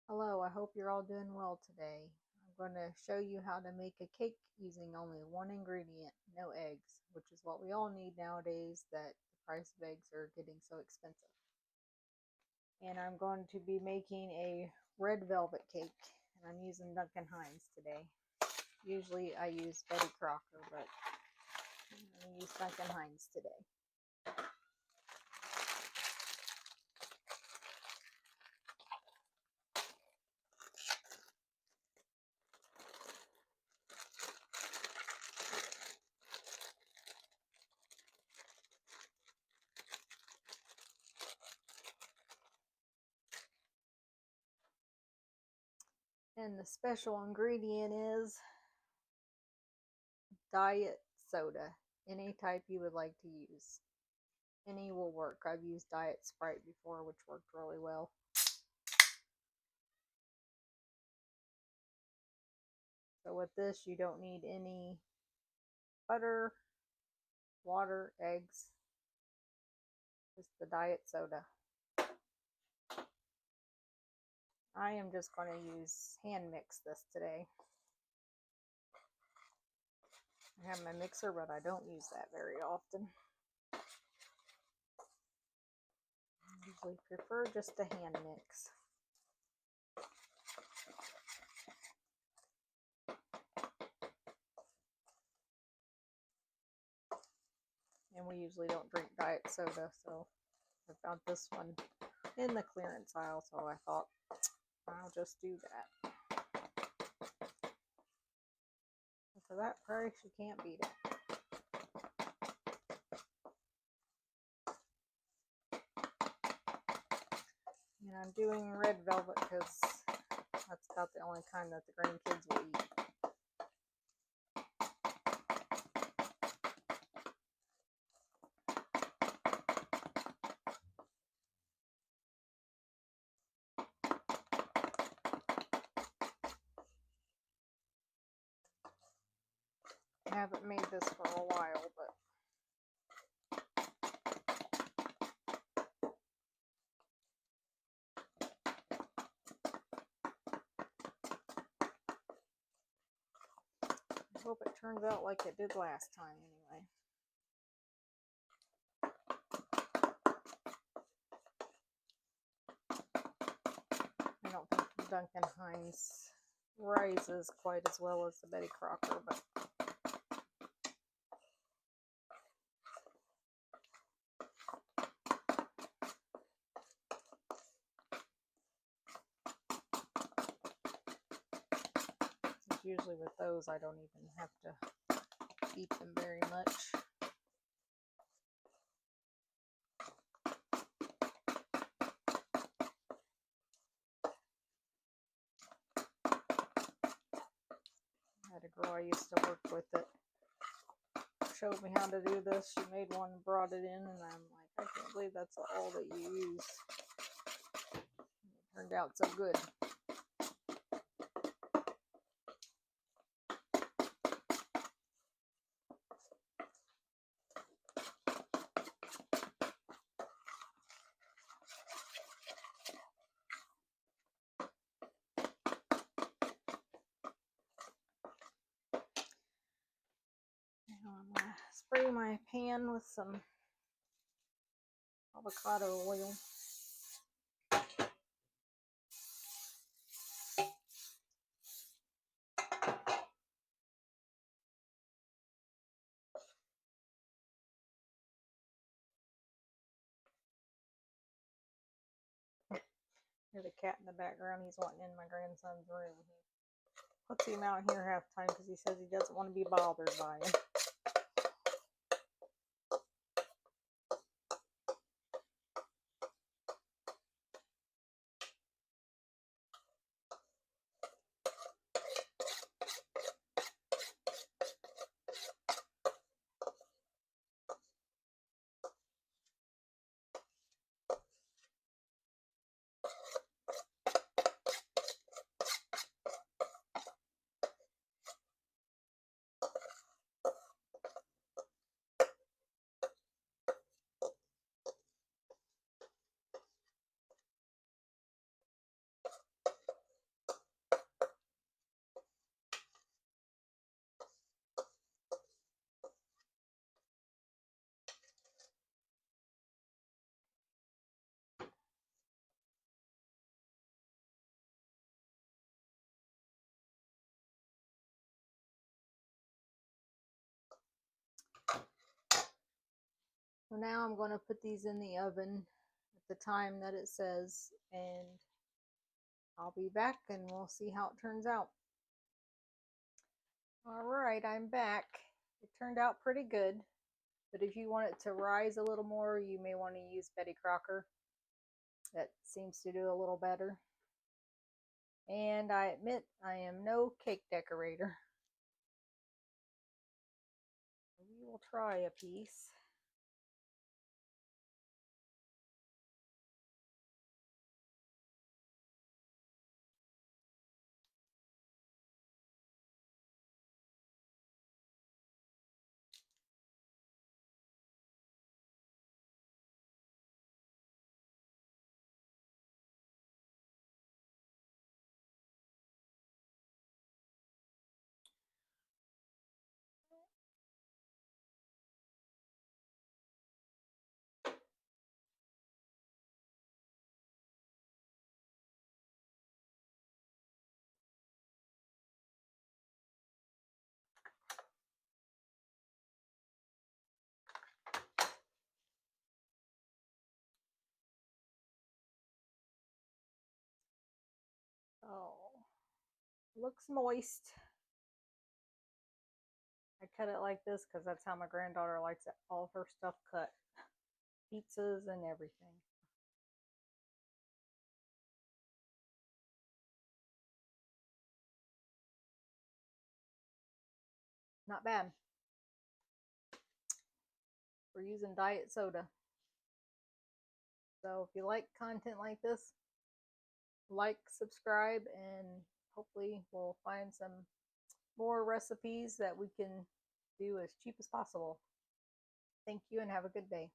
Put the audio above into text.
Hello, I hope you're all doing well today. I'm going to show you how to make a cake using only one ingredient, no eggs, which is what we all need nowadays that the price of eggs are getting so expensive. And I'm going to be making a red velvet cake, and I'm using Duncan Hines today. Usually I use Betty Crocker, but I'm going to use Duncan Hines today. And the special ingredient is diet soda, any type you would like to use. Any will work. I've used Diet Sprite before, which worked really well. So with this, you don't need any butter, water, eggs, just the diet soda. I am just going to use hand mix this today. I have my mixer, but I don't use that very often. I usually prefer just a hand mix. And we usually don't drink diet soda, so I found this one in the clearance aisle, so I thought I'll just do that. And for that price, you can't beat it. And I'm doing red velvet because that's about the only kind that the grandkids will eat. I haven't made this for a while, but I hope it turns out like it did last time anyway. I don't think Duncan Hines rises quite as well as the Betty Crocker, but usually with those I don't even have to beat them very much. I had a girl I used to work with that showed me how to do this. She made one and brought it in, and I'm like, I can't believe that's all that you use. It turned out so good. Now I'm going to spray my pan with some avocado oil. Here's a cat in the background. He's wanting in my grandson's room. He puts him out here half the time because he says he doesn't want to be bothered by him. So now I'm going to put these in the oven at the time that it says, and I'll be back and we'll see how it turns out. Alright, I'm back. It turned out pretty good, but if you want it to rise a little more, you may want to use Betty Crocker. That seems to do a little better. And I admit I am no cake decorator. We will try a piece. Oh, looks moist. I cut it like this because that's how my granddaughter likes it, all of her stuff cut. Pizzas and everything. Not bad. We're using diet soda. So if you like content like this, like, subscribe, and hopefully we'll find some more recipes that we can do as cheap as possible. Thank you and have a good day.